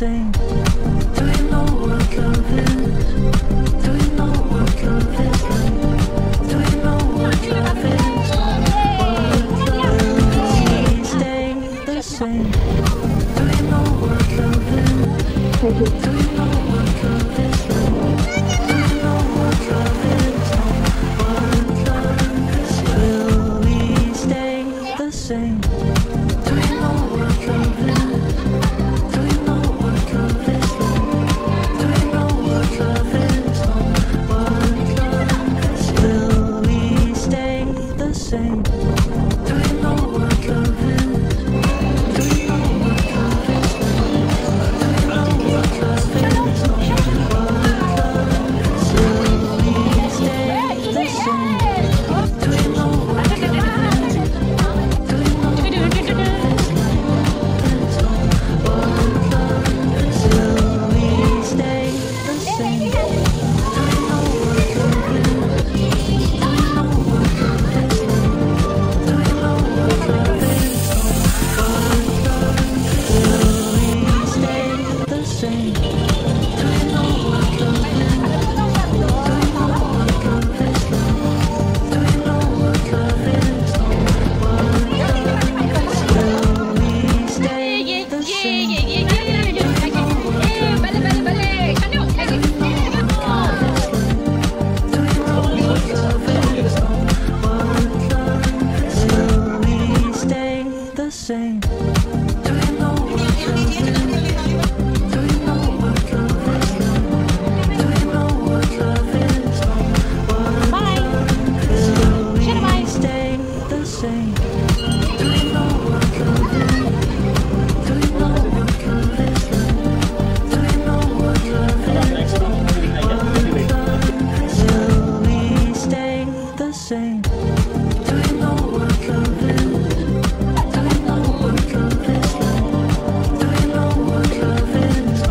same. Do you know what love is? Do you know what love is like? Do you know what love is? Will we stay the same? Do you know what love is? Do you know what love is like? Do you know what love is? What love is? Will we stay the same? Do you know what love is? Do you know what love is like? Do you know what love is?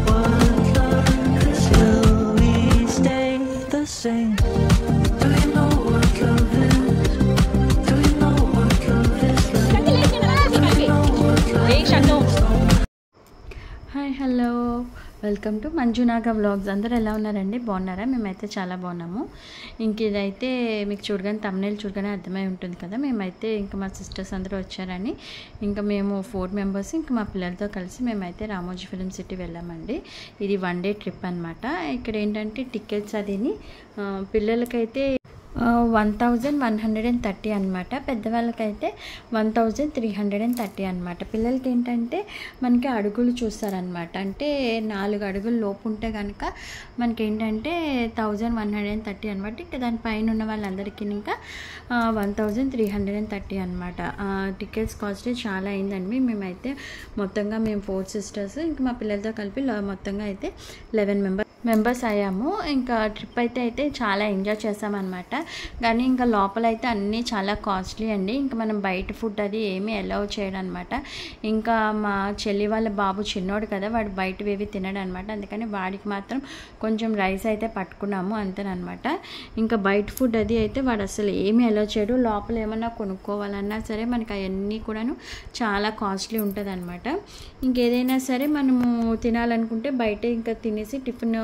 What love is? Will we stay the same? Do you know what love is? Do you know what love is like? Do you know what love is? Hi hello welcome to Manjunaga vlogs. అందరూ ఎలా ఉన్నారండి? బాగున్నారా? మేమైతే చాలా బాగున్నాము. ఇంక ఇదైతే మీకు చూడగానే తమ్నైల్ చూడగానే అర్థమై ఉంటుంది కదా. మేమైతే ఇంకా మా సిస్టర్స్ అందరూ వచ్చారని ఇంకా మేము 4 మెంబర్స్ ఇంకా మా పిల్లలతో కలిసి మేమైతే రామోజీ ఫిలిం సిటీ వెళ్ళామండి. ఇది 1 డే ట్రిప్ అనమాట. ఇక్కడ ఏంటంటే టికెట్స్ అదిని పిల్లలకైతే 1130 అనమాట, పెద్దవాళ్ళకైతే 1330 అనమాట. పిల్లలకి ఏంటంటే మనకి అడుగులు చూస్తారనమాట. అంటే 4 అడుగులు లోపు ఉంటే కనుక మనకి ఏంటంటే 1130 అనమాట. ఇంకా దానిపైన ఉన్న వాళ్ళందరికీ ఇంకా 1330 అనమాట. టికెట్స్ కాస్ట్ చాలా అయిందండి. మేమైతే మొత్తంగా మేము 4 సిస్టర్స్ ఇంకా మా పిల్లలతో కలిపి మొత్తంగా అయితే 11 మెంబర్స్ అయ్యాము. ఇంకా ట్రిప్ అయితే చాలా ఎంజాయ్ చేసామన్నమాట. కానీ ఇంకా లోపల అయితే అన్నీ చాలా కాస్ట్లీ అండి. ఇంకా మనం బయట ఫుడ్ అది ఏమీ అలౌ చేయడం అనమాట. ఇంకా మా చెల్లి వాళ్ళ బాబు చిన్నోడు కదా, వాడు బయటవేవి తినడు అనమాట. అందుకని వాడికి మాత్రం కొంచెం రైస్ అయితే పట్టుకున్నాము అంతేనమాట. ఇంకా బయట ఫుడ్ అది అయితే వాడు అసలు ఏమీ అలౌ చేయడు. లోపల ఏమన్నా కొనుక్కోవాలన్నా సరే మనకి అవన్నీ కూడాను చాలా కాస్ట్లీ ఉంటుంది అనమాట. ఇంకేదైనా సరే మనము తినాలనుకుంటే బయట ఇంకా తినేసి టిఫిన్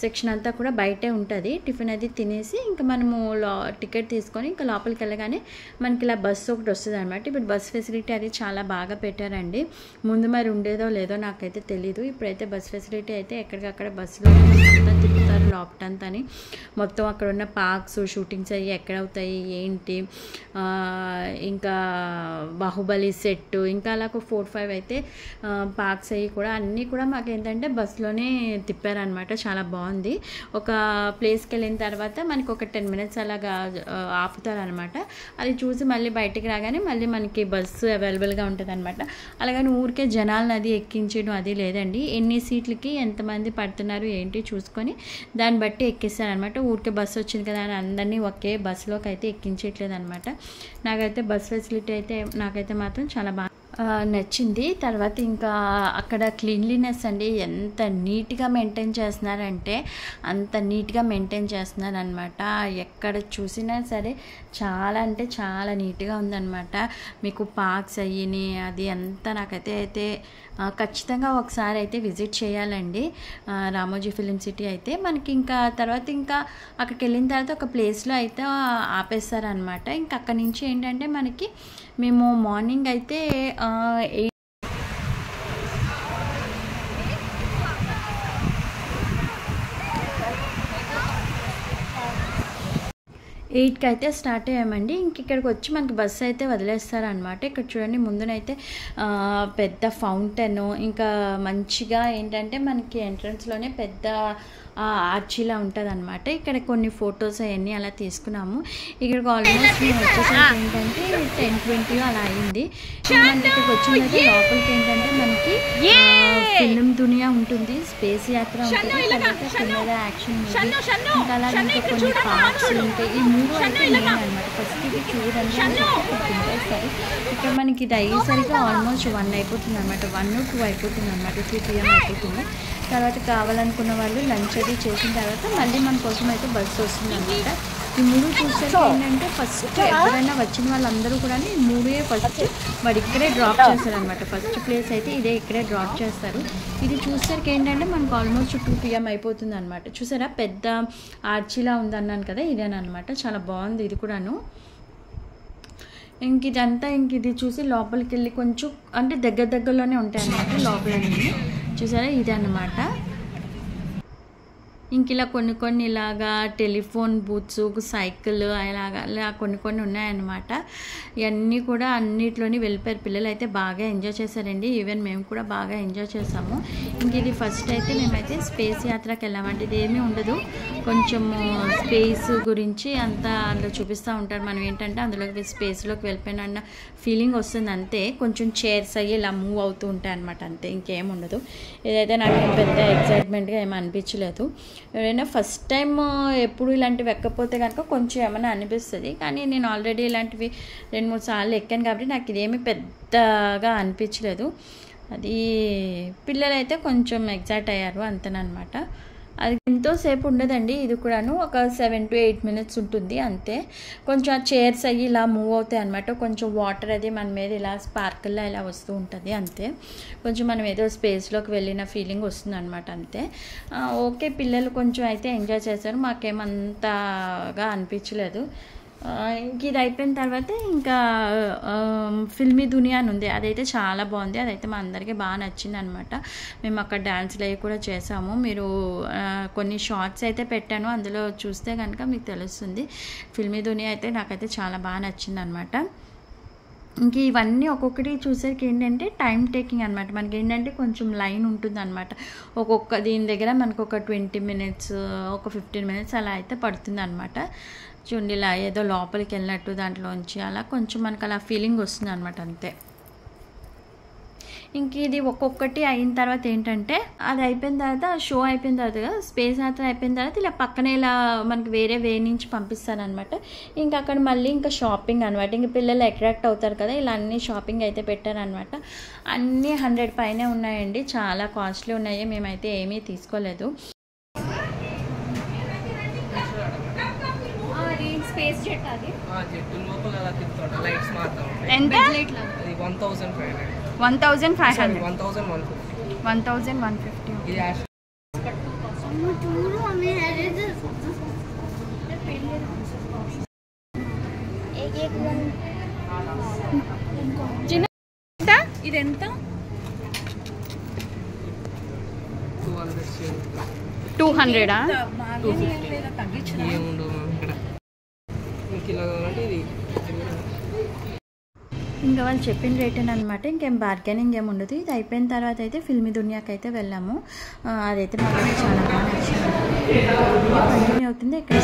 సెక్షన్ అంతా కూడా బయటే ఉంటుంది. టిఫిన్ అది తినేసి ఇంకా మనము టికెట్ తీసుకొని ఇంకా లోపలికి వెళ్ళగానే మనకి ఇలా బస్సు ఒకటి వస్తుంది అనమాట. ఇప్పుడు బస్ ఫెసిలిటీ అది చాలా బాగా పెట్టారండి. ముందు మరి ఉండేదో లేదో నాకైతే తెలీదు. ఇప్పుడైతే బస్ ఫెసిలిటీ అయితే ఎక్కడికక్కడ బస్సులో మొత్తం తిప్పుతారు లోపటంతా అని. మొత్తం అక్కడ ఉన్న పార్క్స్ షూటింగ్స్ అవి ఎక్కడవుతాయి ఏంటి, ఇంకా బాహుబలి సెట్ ఇంకా అలా ఒక 4-5 అయితే పార్క్స్ అవి కూడా అన్నీ కూడా మాకు ఏంటంటే బస్సులోనే తిప్పారనమాట. చాలా బాగుంది. ఒక ప్లేస్కి వెళ్ళిన తర్వాత మనకి ఒక 10 minutes అలాగా ఆపుతారనమాట. అది చూసి మళ్ళీ బయటికి రాగానే మళ్ళీ మనకి బస్సు అవైలబుల్గా ఉంటుంది అనమాట. అలాగని ఊరికే జనాలను అది ఎక్కించడం అది లేదండి. ఎన్ని సీట్లకి ఎంతమంది పడుతున్నారు ఏంటి చూసుకొని దాన్ని బట్టి ఎక్కిస్తారనమాట. ఊరికే బస్సు వచ్చింది కదా అని అందరినీ ఒకే బస్సులోకి అయితే ఎక్కించట్లేదు అనమాట. నాకైతే బస్ ఫెసిలిటీ అయితే నాకైతే మాత్రం చాలా నచ్చింది. తర్వాత ఇంకా అక్కడ క్లీన్లీనెస్ అండి, ఎంత నీట్గా మెయింటైన్ చేస్తున్నారంటే అంత నీట్గా మెయింటైన్ చేస్తున్నారనమాట. ఎక్కడ చూసినా సరే చాలా అంటే చాలా నీట్గా ఉందన్నమాట. మీకు పార్క్స్ అయ్యి అది అంతా నాకైతే ఖచ్చితంగా ఒకసారి అయితే విజిట్ చేయాలండి రామోజీ ఫిలిం సిటీ అయితే. మనకి ఇంకా తర్వాత ఇంకా అక్కడికి వెళ్ళిన తర్వాత ఒక ప్లేస్లో అయితే ఆపేస్తారనమాట. ఇంకా అక్కడి నుంచి ఏంటంటే మనకి మేము మార్నింగ్ అయితే 8కి అయితే స్టార్ట్ అయ్యామండి. ఇంక ఇక్కడికి వచ్చి మనకి బస్సు అయితే వదిలేస్తారనమాట. ఇక్కడ చూడండి ముందునైతే పెద్ద ఫౌంటైన్, ఇంకా మంచిగా ఏంటంటే మనకి ఎంట్రన్స్లోనే పెద్ద ఆర్చిలా ఉంటుంది అనమాట. ఇక్కడ కొన్ని ఫొటోస్ అవన్నీ అలా తీసుకున్నాము. ఇక్కడికి ఆల్మోస్ట్ మేము వచ్చేసరికి ఏంటంటే 10-20 అలా అయింది. మనకి ఇక్కడికి వచ్చినట్టు లోపలికి ఏంటంటే మనకి ఫిలిం దునియా ఉంటుంది, స్పేస్ యాత్ర ఉంటుంది, తర్వాత కెమెరా యాక్షన్ మూవీ, ఇంకా అలాగే ఇంకా కొన్ని పార్క్స్ ఉంటాయి. ఈ 3 అయితే మెయిన్ అనమాట. ఫస్ట్ ఇది చూడండి అని చెప్పి సరే ఇక్కడ మనకి ఇది అయ్యేసరికి ఆల్మోస్ట్ 1 అయిపోతుంది అనమాట. 1-2 అయిపోతుంది అనమాట. 2 PM అయిపోతుంది. తర్వాత కావాలనుకున్న వాళ్ళు లంచ్ అది చేసిన తర్వాత మళ్ళీ మన కోసం అయితే బస్సు వస్తుంది అనమాట. ఈ 3 చూసేసరికి ఏంటంటే ఫస్ట్ ఎవరైనా వచ్చిన వాళ్ళందరూ కూడా ఈ 3 ఫస్ట్ వాడు ఇక్కడే డ్రాప్ చేస్తారనమాట. ఫస్ట్ ప్లేస్ అయితే ఇదే, ఇక్కడే డ్రాప్ చేస్తారు. ఇది చూసేసరికి ఏంటంటే మనకు ఆల్మోస్ట్ 2 PM అయిపోతుంది అనమాట. చూసారా పెద్ద ఆర్చిలా ఉందన్నాను కదా, ఇదేనమాట. చాలా బాగుంది ఇది కూడాను. ఇదంతా ఇది చూసి లోపలికి వెళ్ళి కొంచెం అంటే దగ్గరలోనే ఉంటాయి అన్నమాట లోపలన్నీ. చూసారా ఇదే అన్నమాట. ఇలా కొన్ని ఇలాగా టెలిఫోన్ బూత్స్, సైకిల్ ఇలా కొన్ని ఉన్నాయన్నమాట. ఇవన్నీ కూడా అన్నిట్లోని వెళ్ళిపోయారు పిల్లలు. అయితే బాగా ఎంజాయ్ చేశారండి. ఈవెన్ మేము కూడా బాగా ఎంజాయ్ చేసాము. ఇది ఫస్ట్ అయితే మేమైతే స్పేస్ యాత్రకి వెళ్ళామంటే ఇది ఏమీ ఉండదు, కొంచెం స్పేస్ గురించి అంతా అందులో చూపిస్తూ ఉంటారు. మనం ఏంటంటే అందులోకి స్పేస్లోకి వెళ్ళిపోయిన ఫీలింగ్ వస్తుంది అంతే. కొంచెం చైర్స్ అయ్యి ఇలా మూవ్ అవుతూ ఉంటాయి అనమాట, అంతే, ఇంకేం ఉండదు. ఇదైతే నాకు పెద్ద ఎక్సైట్మెంట్గా ఏమీ అనిపించలేదు. ఎవరైనా ఫస్ట్ టైం ఎప్పుడు ఇలాంటివి ఎక్కపోతే కనుక కొంచెం ఏమైనా అనిపిస్తుంది. కానీ నేను ఆల్రెడీ ఇలాంటివి 2-3 సార్లు ఎక్కాను కాబట్టి నాకు ఇదేమీ పెద్దగా అనిపించలేదు. అది పిల్లలైతే కొంచెం ఎగ్జైట్ అయ్యారు అంతేనమాట. అది ఎంతోసేపు ఉండదండి, ఇది కూడాను ఒక 7 to 8 minutes ఉంటుంది అంతే. కొంచెం ఆ చైర్స్ అయ్యి ఇలా మూవ్ అవుతాయి అనమాట. కొంచెం వాటర్ అది మన మీద ఇలా స్పార్కిల్లా ఇలా వస్తూ ఉంటుంది అంతే. కొంచెం మనం ఏదో స్పేస్లోకి వెళ్ళిన ఫీలింగ్ వస్తుంది అనమాట అంతే. ఓకే, పిల్లలు కొంచెం అయితే ఎంజాయ్ చేశారు, మాకేమంతగా అనిపించలేదు. ఇది అయిపోయిన తర్వాత ఇంకా ఫిల్మీ దునియా అని ఉంది, అదైతే చాలా బాగుంది. అదైతే మా అందరికీ బాగా నచ్చింది అనమాట. మేము అక్కడ డ్యాన్స్లు అవి కూడా చేసాము. మీరు కొన్ని షార్ట్స్ అయితే పెట్టాను, అందులో చూస్తే కనుక మీకు తెలుస్తుంది. ఫిల్మీ దునియా అయితే నాకైతే చాలా బాగా నచ్చింది అనమాట. ఇవన్నీ ఒక్కొక్కటి చూసేకి ఏంటంటే టైం టేకింగ్ అనమాట. మనకి ఏంటంటే కొంచెం లైన్ ఉంటుంది అనమాట. దీని దగ్గర మనకు ఒక 20 minutes, ఒక 15 minutes అలా అయితే పడుతుంది అనమాట. చూడండి ఇలా ఏదో లోపలికి వెళ్ళినట్టు దాంట్లోంచి అలా కొంచెం మనకు అలా ఫీలింగ్ వస్తుంది అనమాట అంతే. ఇది ఒక్కొక్కటి అయిన తర్వాత ఏంటంటే అది అయిపోయిన తర్వాత షో అయిపోయిన తర్వాత స్పేస్ యాత్ర అయిపోయిన తర్వాత ఇలా పక్కనే ఇలా మనకి వేరే వే నుంచి పంపిస్తారనమాట. అక్కడ మళ్ళీ షాపింగ్ అనమాట. పిల్లలు అట్రాక్ట్ అవుతారు కదా, ఇలా అన్ని షాపింగ్ అయితే పెట్టారనమాట. అన్నీ 100 పైనే ఉన్నాయండి, చాలా కాస్ట్లీ ఉన్నాయి. మేమైతే ఏమీ తీసుకోలేదు. స్పేస్ జెట్ అది జెట్ లోపల అలా తిప్పుతాడు, లైట్స్ మాత్రం ఎంత? 1500 1500 1150 1150 ఇది యాష్ ఇది ఎంత? 200 ఇంకా వాళ్ళు చెప్పిన రేట్ అనమాట. ఇంకేం బార్గెనింగ్ ఏమి ఉండదు. ఇది అయిపోయిన తర్వాత అయితే ఫిల్మీ దునియాకి అయితే వెళ్ళాము. అదైతే మాకు చాలా బాగా నచ్చింది. కంటిన్యూ అవుతుంది ఇక్కడ.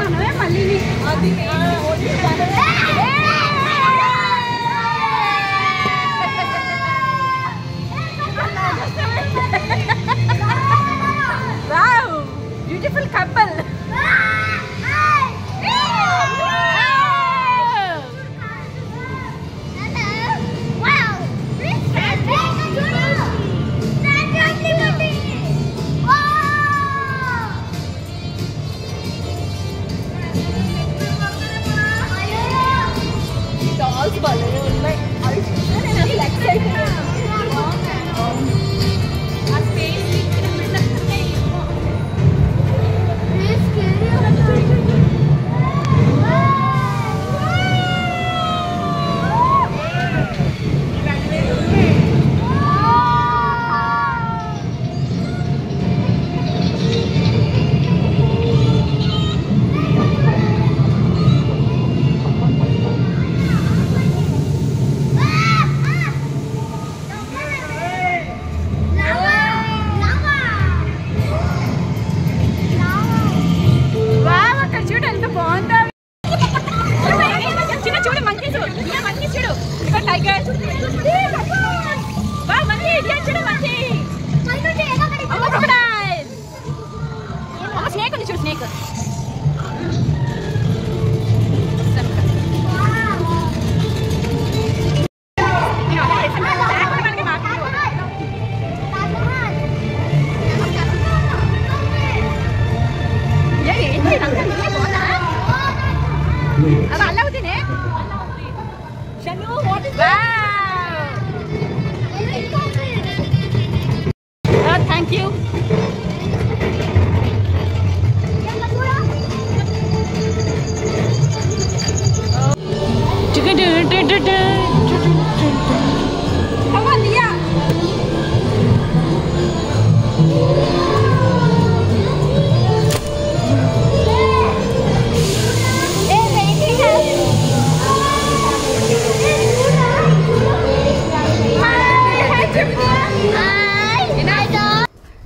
మనమే మళ్ళీ బ్యూటిఫుల్ కపుల్.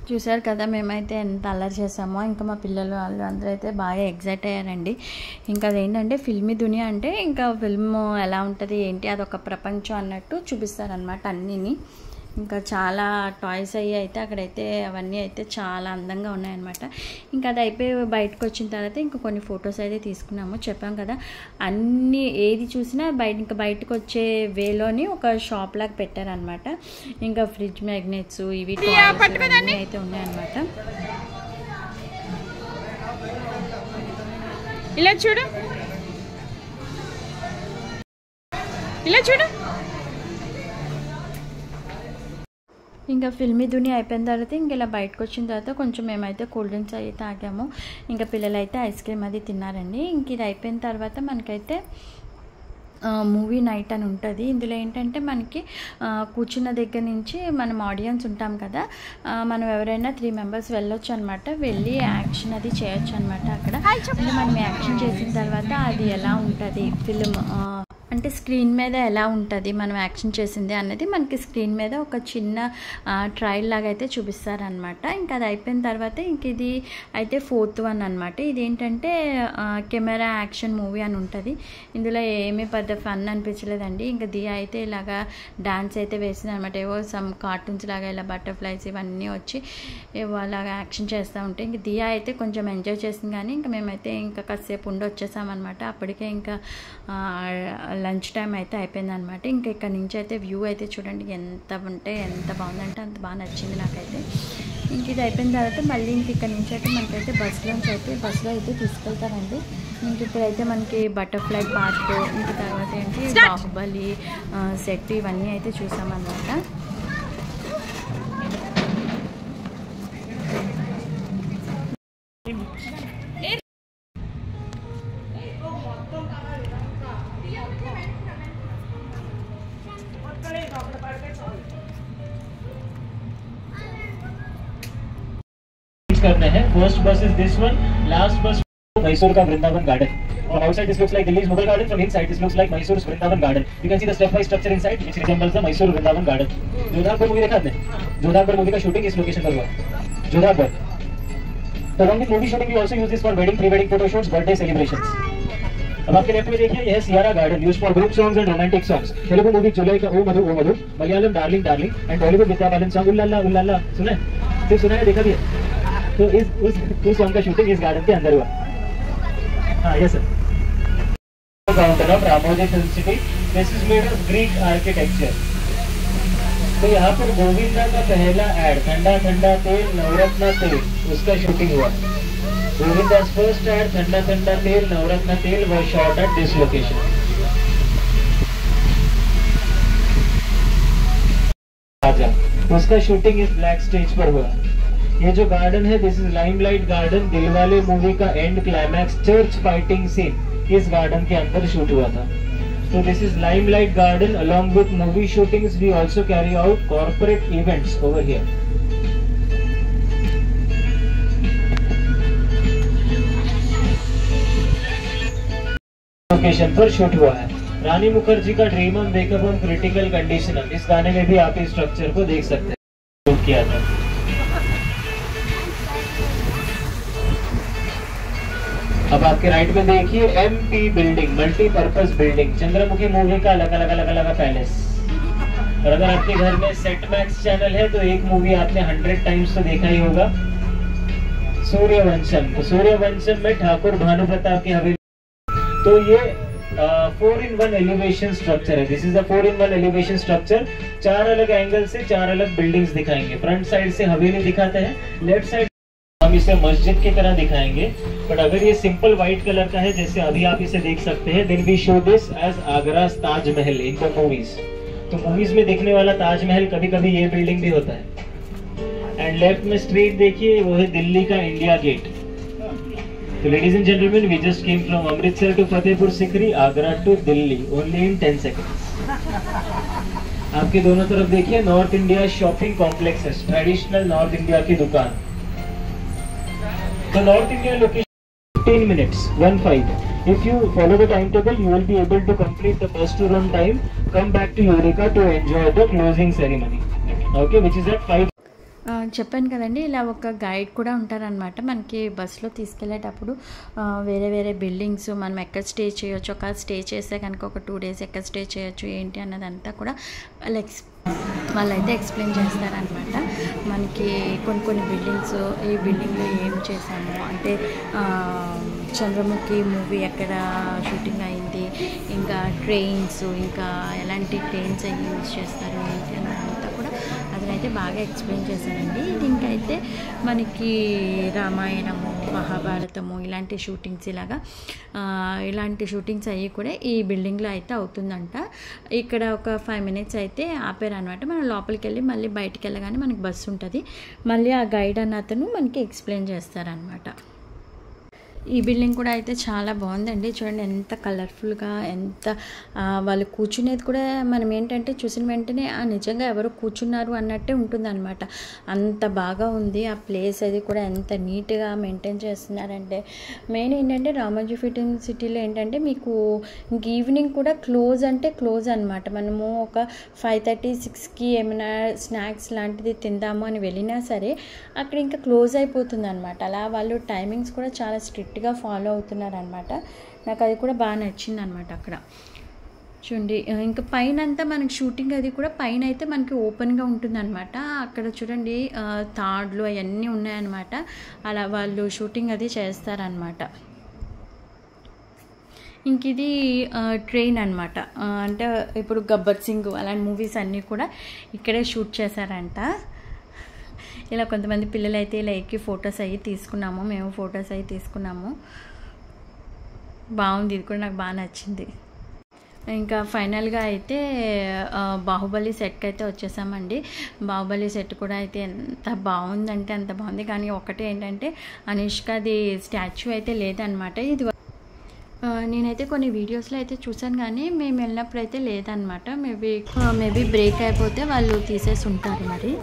చూసారు కదా మేమైతే ఎంత అల్లరి చేసామో. ఇంకా మా పిల్లలు వాళ్ళు అందరూ అయితే బాగా ఎగ్జైట్ అయ్యారండి. ఇంకా అదేంటంటే ఫిల్మీ దునియా అంటే ఇంకా ఫిల్మ్ ఎలా ఉంటుంది ఏంటి అదొక ప్రపంచం అన్నట్టు చూపిస్తారనమాట అన్నీని. ఇంకా చాలా టాయ్స్ అయ్యి అయితే అక్కడైతే అవన్నీ అయితే చాలా అందంగా ఉన్నాయన్నమాట. ఇంకా అది అయిపోయి బయటకు వచ్చిన తర్వాత ఇంకా కొన్ని ఫొటోస్ అయితే తీసుకున్నాము. చెప్పాం కదా అన్నీ ఏది చూసినా ఇంకా బయటకు వచ్చే వేలోని ఒక షాప్ లాగా పెట్టారనమాట. ఇంకా ఫ్రిడ్జ్ మ్యాగ్నెట్స్ ఇవి అన్నీ అయితే ఉన్నాయన్నమాట. ఇలా చూడు ఇలా చూడు. ఇంకా ఫిల్మీ దునియా అయిపోయిన తర్వాత ఇంక ఇలా బయటకు వచ్చిన తర్వాత కొంచెం మేమైతే కూల్ డ్రింక్స్ అవి తాగాము. ఇంకా పిల్లలు అయితే ఐస్ క్రీమ్ అది తిన్నారండి. ఇంక ఇది అయిపోయిన తర్వాత మనకైతే మూవీ నైట్ అని ఉంటుంది. ఇందులో ఏంటంటే మనకి కూర్చున్న దగ్గర నుంచి మనం ఆడియన్స్ ఉంటాం కదా, మనం ఎవరైనా 3 మెంబర్స్ వెళ్ళొచ్చు అనమాట. వెళ్ళి యాక్షన్ అది చేయొచ్చు అనమాట. అక్కడ అంటే మనం యాక్షన్ చేసిన తర్వాత అది ఎలా ఉంటుంది ఫిల్మ్ అంటే స్క్రీన్ మీద ఎలా ఉంటుంది మనం యాక్షన్ చేసింది అన్నది మనకి స్క్రీన్ మీద ఒక చిన్న ట్రయల్ లాగా అయితే చూపిస్తారనమాట. ఇంకా అది అయిపోయిన తర్వాత ఇంక ఇది అయితే 4th వన్ అనమాట. ఇదేంటంటే కెమెరా యాక్షన్ మూవీ అని ఉంటుంది. ఇందులో ఏమీ పెద్ద ఫన్ అనిపించలేదండి. ఇంకా దియా అయితే ఇలాగా డాన్స్ అయితే వేసింది అనమాట. ఏవో సమ్ కార్టూన్స్ లాగా ఇలా బటర్ఫ్లైస్ ఇవన్నీ వచ్చి ఏవో అలాగా యాక్షన్ చేస్తూ ఉంటాయి. ఇంక దియా అయితే కొంచెం ఎంజాయ్ చేసింది. కానీ ఇంకా మేమైతే ఇంకా కాసేపు ఉండి వచ్చేసామన్నమాట. అప్పటికే ఇంకా లంచ్ టైం అయితే అయిపోయిందనమాట. ఇంకా ఇక్కడ నుంచి అయితే వ్యూ అయితే చూడండి ఎంత బాగుందంటే అంత బాగా నచ్చింది నాకైతే. ఇంక ఇది అయిపోయిన తర్వాత మళ్ళీ ఇంక ఇక్కడ నుంచి అయితే మనకైతే బస్సులో అయితే తీసుకెళ్తారండి. ఇంక ఇప్పుడైతే మనకి బటర్ఫ్లై పార్క్, ఇంక తర్వాత ఏంటి బాహుబలి సెట్ ఇవన్నీ అయితే చూసామన్నమాట. करने हैं. First bus is this one. Last bus Mysore का Vrindavan garden. From outside this looks like Delhi's Mughal garden. From inside this looks like Mysore's Vrindavan garden. You can see the step-wise structure inside, which resembles the Mysore Vrindavan garden. जोधार पर movie देखा आपने? जोधार पर movie का shooting इस location पर हुआ. जोधार पर तो along with movie shooting we also use this for wedding, pre-wedding photo shoots, birthday celebrations. अब आपके लेफ्ट में देखिए यह Sierra garden use for group songs and romantic songs. Telugu movie Julai का O Madhu, Malayalam darling darling and Bollywood Vidya Balan song ooh la la ooh la la सुना है? सिर्फ सुना है, देखा भी है? तो उस सॉन्ग का शूटिंग इस गार्डन के अंदर हुआ. हाँ yes sir. Counter of Ramoji film city. This is made of Greek architecture. तो यहाँ पर गोविंदा का पहला एड ठंडा ठंडा तेल नवरत्न तेल उसका शूटिंग हुआ. गोविंदा's first ad ठंडा ठंडा तेल नवरत्न तेल was shot at this location. आजा उसका शूटिंग इस ब्लैक स्टेज पर हुआ. ये जो गार्डन है this is limelight garden. Dilwale movie का and climax church fighting scene इस गार्डन के अंदर शूट हुआ था. So this is Limelight Garden. Along with movie shootings, we also carry out corporate events over here. Location पर shoot हुआ है. रानी मुखर्जी का dream on wake up on critical condition. इस गाने में भी आप इस स्ट्रक्चर को देख सकते हैं. शूट किया था. अब आपके राइट में देखिए MP building, multipurpose building. Chandramukhi movie का अलग पैलेस. और अगर आपके घर में सेट मैक्स चैनल है तो एक मूवी आपने 100 टाइम्स तो देखा ही होगा, सूर्यवंशम. तो सूर्यवंशम में ठाकुर भानु प्रताप की हवेली. तो ये 4-in-1 एलिवेशन स्ट्रक्चर है. This is a 4-in-1 elevation structure. 4 अलग एंगल से 4 अलग बिल्डिंग्स दिखाएंगे. फ्रंट साइड से हवेली दिखाते हैं, लेफ्ट साइड हम इसे मस्जिद की तरह दिखाएंगे. बट अगर ये सिंपल व्हाइट कलर का है जैसे अभी आप इसे देख सकते हैं, then we show this as Agra Taj Mahal in the movies. तो मूवीज में देखने वाला ताजमहल कभी कभी ये बिल्डिंग भी होता है. एंड लेफ्ट में स्ट्रीट देखिए वो है दिल्ली का इंडिया गेट. तो ladies and gentleman we just came from Amritsar to Fatehpur Sikri, Agra to Delhi only in 10 seconds. आपके दोनों तरफ देखिए north India shopping complexes, traditional north India की दुकान. तो north India location 15 minutes 15. If you follow the timetable, you will be able to complete the bus tour on time. Come back to Eureka to enjoy the closing ceremony. Okay, which is at 5. చెప్పాను కదండి, ఇలా ఒక guide కూడా ఉంటారనమాట మనకి బస్సులో తీసుకెళ్ళేటప్పుడు. వేరే వేరే బిల్డింగ్స్ మనం ఎక్కడ స్టే చేయొచ్చు, ఒక స్టే చేస్తే కనుక ఒక 2 days ఎక్కడ స్టే చేయొచ్చు ఏంటి అన్నదంతా కూడా వాళ్ళైతే ఎక్స్ప్లెయిన్ చేస్తారనమాట. మనకి కొన్ని బిల్డింగ్స్, ఈ బిల్డింగ్లో ఏం చేశాము అంటే చంద్రముఖి మూవీ ఎక్కడ షూటింగ్ అయింది, ఇంకా ట్రైన్స్, ఇంకా ఎలాంటి ట్రైన్స్ అవి యూజ్ చేస్తారు ఏంటి అన్నదంతా కూడా అతనైతే బాగా ఎక్స్ప్లెయిన్ చేశారండి. దీనికైతే మనకి రామాయణము, మహాభారతము ఇలాంటి షూటింగ్స్ ఇలాంటి షూటింగ్స్ అవి కూడా ఈ బిల్డింగ్లో అయితే అవుతుందంట. ఇక్కడ ఒక 5 minutes అయితే ఆపారనమాట. మనం లోపలికి వెళ్ళి మళ్ళీ బయటికి వెళ్ళగానే మనకి బస్సు ఉంటుంది. మళ్ళీ ఆ గైడ్ అన్న అతను మనకి ఎక్స్ప్లెయిన్ చేస్తారనమాట. ఈ బిల్డింగ్ కూడా అయితే చాలా బాగుందండి. చూడండి ఎంత కలర్ఫుల్గా, ఎంత వాళ్ళు కూర్చునేది కూడా మనం ఏంటంటే చూసిన వెంటనే నిజంగా ఎవరు కూర్చున్నారు అన్నట్టే ఉంటుందన్నమాట. అంత బాగా ఉంది ఆ ప్లేస్. అది కూడా ఎంత నీట్గా మెయింటైన్ చేస్తున్నారంటే. మెయిన్ ఏంటంటే రామోజీ ఫిలిం సిటీలో ఏంటంటే మీకు ఈవినింగ్ కూడా క్లోజ్ అంటే క్లోజ్ అనమాట. మనము ఒక 5:30, 6కి ఏమైనా స్నాక్స్ లాంటిది తిందాము అని వెళ్ళినా సరే అక్కడ ఇంకా క్లోజ్ అయిపోతుంది అనమాట. అలా వాళ్ళు టైమింగ్స్ కూడా చాలా స్ట్రిక్ట్గా ఫాలో అవుతున్నారనమాట. నాకు అది కూడా బాగా నచ్చింది అనమాట అక్కడ. చూడండి ఇంకా పైన అంతా మనకి షూటింగ్ అది కూడా పైన అయితే మనకి ఓపెన్గా ఉంటుందన్నమాట. అక్కడ చూడండి తాడ్లు అవన్నీ ఉన్నాయన్నమాట. అలా వాళ్ళు షూటింగ్ అది చేస్తారనమాట. ఇంక ఇది ట్రైన్ అనమాట. అంటే ఇప్పుడు గబ్బర్ సింగ్ అలాంటి మూవీస్ అన్నీ కూడా ఇక్కడే షూట్ చేశారంట. ఇలా కొంతమంది పిల్లలు అయితే ఇలా ఎక్కి ఫొటోస్ అవి తీసుకున్నాము. మేము ఫొటోస్ అవి తీసుకున్నాము. బాగుంది, ఇది కూడా నాకు బాగా నచ్చింది. ఇంకా ఫైనల్గా అయితే బాహుబలి సెట్కి అయితే వచ్చేసామండి. బాహుబలి సెట్ కూడా అయితే ఎంత బాగుందంటే అంత బాగుంది. కానీ ఒకటి ఏంటంటే అనుష్కది స్టాచ్యూ అయితే లేదనమాట. ఇది నేనైతే కొన్ని వీడియోస్లో అయితే చూసాను కానీ మేము వెళ్ళినప్పుడు అయితే లేదనమాట. మేబీ బ్రేక్ అయిపోతే వాళ్ళు తీసేసి ఉంటారు మరి.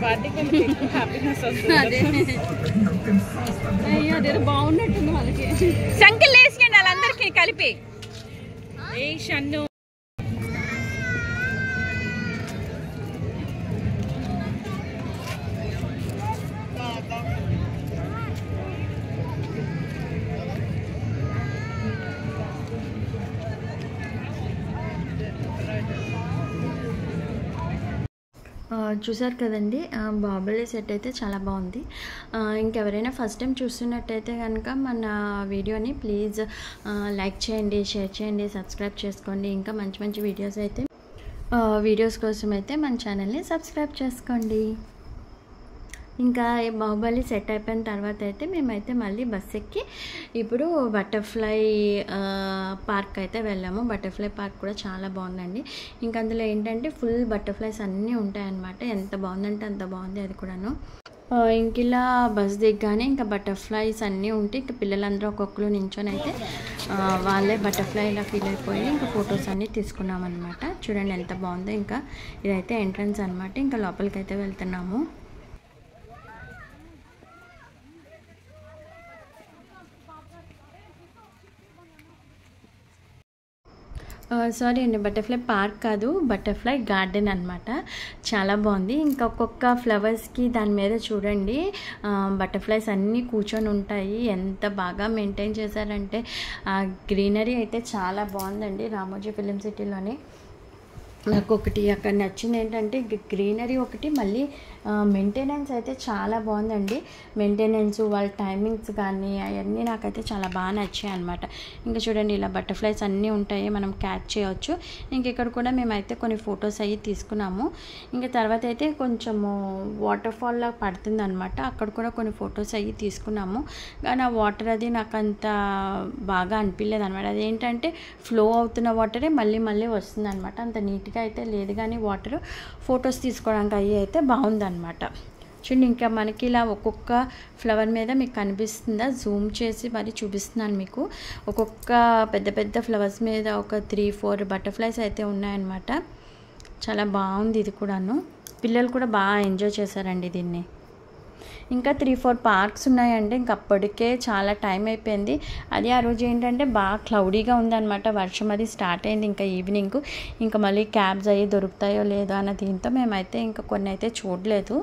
పార్టీకి హ్యాపీనెస్ వస్తుంది. అదే అయ్యో అదే బాగున్నట్టుంది వాళ్ళకి. సంఖ్యలు వేసుకోండి వాళ్ళందరికీ కలిపి. ఏ షన్ను చూసారు కదండి, బాహుబలి సెట్ అయితే చాలా బాగుంది. ఇంకెవరైనా ఫస్ట్ టైం చూస్తున్నట్టయితే కనుక మన వీడియోని ప్లీజ్ లైక్ చేయండి, షేర్ చేయండి, సబ్స్క్రైబ్ చేసుకోండి. ఇంకా మంచి మంచి వీడియోస్ కోసం అయితే మన ఛానల్ని సబ్స్క్రైబ్ చేసుకోండి. ఇంకా బాహుబలి సెట్ అయిపోయిన తర్వాత అయితే మేమైతే మళ్ళీ బస్ ఎక్కి ఇప్పుడు బటర్ఫ్లై పార్క్ అయితే వెళ్ళాము. బటర్ఫ్లై పార్క్ కూడా చాలా బాగుందండి. ఇంకా అందులో ఏంటంటే ఫుల్ బటర్ఫ్లైస్ అన్నీ ఉంటాయన్నమాట. ఎంత బాగుందంటే అంత బాగుంది అది కూడాను. ఇంక ఇలా బస్ దిగ్గానే ఇంకా బటర్ఫ్లైస్ అన్నీ ఉంటే ఇంకా పిల్లలందరూ ఒక్కొక్కరు నించొని అయితే వాళ్ళే బటర్ఫ్లై ఇలా ఫీల్ అయిపోయి ఇంకా ఫొటోస్ అన్నీ తీసుకున్నాం అనమాట. చూడండి ఎంత బాగుందో. ఇంకా ఇదైతే ఎంట్రన్స్ అనమాట. ఇంకా లోపలికి అయితే వెళ్తున్నాము. సారీ అండి, బటర్ఫ్లై పార్క్ కాదు, బటర్ఫ్లై గార్డెన్ అనమాట. చాలా బాగుంది. ఇంకా ఒక్కొక్క ఫ్లవర్స్కి దాని మీద చూడండి బటర్ఫ్లైస్ అన్నీ కూర్చొని ఉంటాయి. ఎంత బాగా మెయింటైన్ చేశారంటే గ్రీనరీ అయితే చాలా బాగుందండి రామోజీ ఫిలిం సిటీలోని. నాకు ఒకటి అక్కడ నచ్చింది ఏంటంటే గ్రీనరీ ఒకటి, మళ్ళీ మెయింటెనెన్స్ అయితే చాలా బాగుందండి. మెయింటెనెన్స్ వాళ్ళ టైమింగ్స్ కానీ అవన్నీ నాకైతే చాలా బాగా నచ్చాయి అనమాట. ఇంకా చూడండి ఇలా బటర్ఫ్లైస్ అన్నీ ఉంటాయి, మనం క్యాచ్ చేయవచ్చు. ఇంక ఇక్కడ కూడా మేమైతే కొన్ని ఫొటోస్ అవి తీసుకున్నాము. ఇంకా తర్వాత అయితే కొంచెము వాటర్ ఫాల్ లాగా పడుతుంది అనమాట. అక్కడ కూడా కొన్ని ఫొటోస్ అవి తీసుకున్నాము. కానీ ఆ వాటర్ అది నాకు అంత బాగా అనిపించలేదు అనమాట. అదేంటంటే ఫ్లో అవుతున్న వాటరే మళ్ళీ మళ్ళీ వస్తుంది అనమాట. అంత నీట్గా అయితే లేదు, కానీ వాటర్ ఫొటోస్ తీసుకోవడానికి అవి అయితే బాగుందన్నమాట. చూడండి ఇంకా మనకి ఇలా ఒక్కొక్క ఫ్లవర్ మీద మీకు కనిపిస్తుందా, జూమ్ చేసి మరి చూపిస్తున్నాను మీకు. ఒక్కొక్క పెద్ద పెద్ద ఫ్లవర్స్ మీద ఒక 3-4 బటర్ఫ్లైస్ అయితే ఉన్నాయన్నమాట. చాలా బాగుంది ఇది కూడాను. పిల్లలు కూడా బాగా ఎంజాయ్ చేశారండి దీన్ని. ఇంకా 3-4 పార్క్స్ ఉన్నాయండి. ఇంక అప్పటికే చాలా టైం అయిపోయింది. అది ఆ రోజు ఏంటంటే బాగా క్లౌడీగా ఉందన్నమాట. వర్షం అది స్టార్ట్ అయింది ఇంకా ఈవినింగ్. ఇంకా మళ్ళీ క్యాబ్స్ అవి దొరుకుతాయో లేదో అన్న దీంతో మేమైతే ఇంకా కొన్ని అయితే చూడలేదు.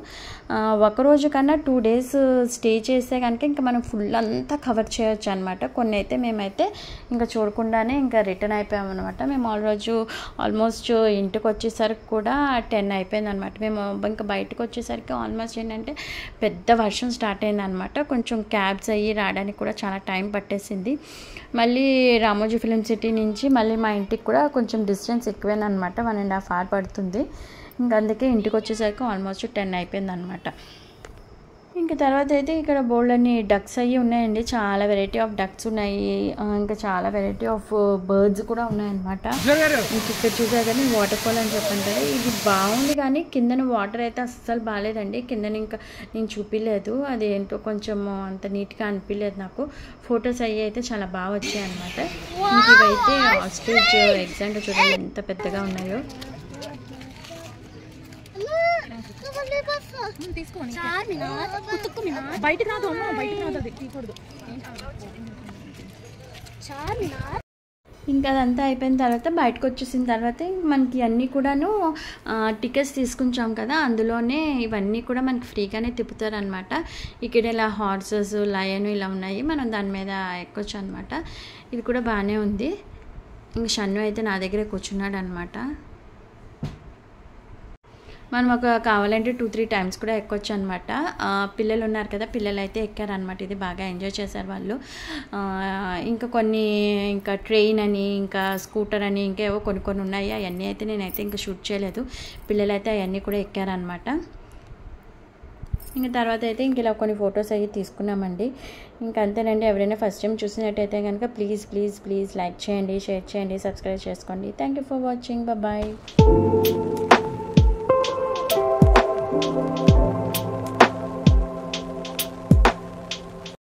ఒకరోజు కన్నా 2 days స్టే చేస్తే కనుక ఇంకా మనం ఫుల్ అంతా కవర్ చేయొచ్చు అనమాట. కొన్ని అయితే మేమైతే ఇంకా చూడకుండానే ఇంకా రిటర్న్ అయిపోయామన్నమాట. మేము ఆల్మోస్ట్ ఇంటికి వచ్చేసరికి కూడా 10 అయిపోయింది అనమాట. మేము ఇంకా బయటకు వచ్చేసరికి ఆల్మోస్ట్ ఏంటంటే పెద్ద వర్షం స్టార్ట్ అయిందనమాట. కొంచెం క్యాబ్స్ అయ్యి రావడానికి కూడా చాలా టైం పట్టేసింది. మళ్ళీ రామోజీ ఫిలిం సిటీ నుంచి మళ్ళీ మా ఇంటికి కూడా కొంచెం డిస్టెన్స్ ఎక్కువేనమాట, 1.5 hour పడుతుంది. ఇంకా అందుకే ఇంటికి వచ్చేసరికి ఆల్మోస్ట్ 10 అయిపోయింది అనమాట. ఇంకా తర్వాత అయితే ఇక్కడ బోల్డ్ అన్ని డక్స్ అవి ఉన్నాయండి. చాలా వెరైటీ ఆఫ్ డక్స్ ఉన్నాయి. ఇంకా చాలా వెరైటీ ఆఫ్ బర్డ్స్ కూడా ఉన్నాయన్నమాట. ఇంక ఇక్కడ చూసారు కానీ వాటర్ ఫాల్ అని చెప్పండి కదా, ఇది బాగుంది కానీ కిందన వాటర్ అయితే అస్సలు బాగాలేదండి. కిందన ఇంకా నేను చూపించలేదు, అది ఏంటో కొంచెం అంత నీట్గా అనిపించలేదు నాకు. ఫొటోస్ అవి అయితే చాలా బాగా వచ్చాయి అనమాట. ఇంక ఇవైతే ఆస్ట్రిచ్ ఎగ్స్ అంటే చూడండి ఎంత పెద్దగా ఉన్నాయో. బయటకు రాదు అమ్మ, బయటకు రాదు, అది తీయకూడదు. ఇంకా అదంతా అయిపోయిన తర్వాత బయటకు వచ్చేసిన తర్వాత మనకి అన్నీ కూడాను టికెట్స్ తీసుకుంటాం కదా, అందులోనే ఇవన్నీ కూడా మనకి ఫ్రీగానే తిప్పుతారనమాట. ఇక్కడ ఇలా హార్సెస్, లయన్ ఇలా ఉన్నాయి, మనం దాని మీద ఎక్కొచ్చు అనమాట. ఇది కూడా బాగానే ఉంది. ఇంక షన్ను అయితే నా దగ్గరే కూర్చున్నాడు అనమాట. మనం కావాలంటే 2-3 times కూడా ఎక్కొచ్చు అనమాట. పిల్లలు ఉన్నారు కదా, పిల్లలు అయితే ఎక్కారనమాట. ఇది బాగా ఎంజాయ్ చేశారు వాళ్ళు. ఇంకా కొన్ని ఇంకా ట్రైన్ అని, ఇంకా స్కూటర్ అని, ఇంకా ఏవో కొన్ని ఉన్నాయి. అవన్నీ అయితే నేనైతే ఇంకా షూట్ చేయలేదు. పిల్లలు అయితే అవన్నీ కూడా ఎక్కారనమాట. ఇంకా తర్వాత అయితే ఇంక ఇలా కొన్ని ఫొటోస్ అవి తీసుకున్నామండి. ఇంకా అంతేనండి. ఎవరైనా ఫస్ట్ టైం చూసినట్టయితే కనుక ప్లీజ్ లైక్ చేయండి, షేర్ చేయండి, సబ్స్క్రైబ్ చేసుకోండి. Thank you for watching. Bye.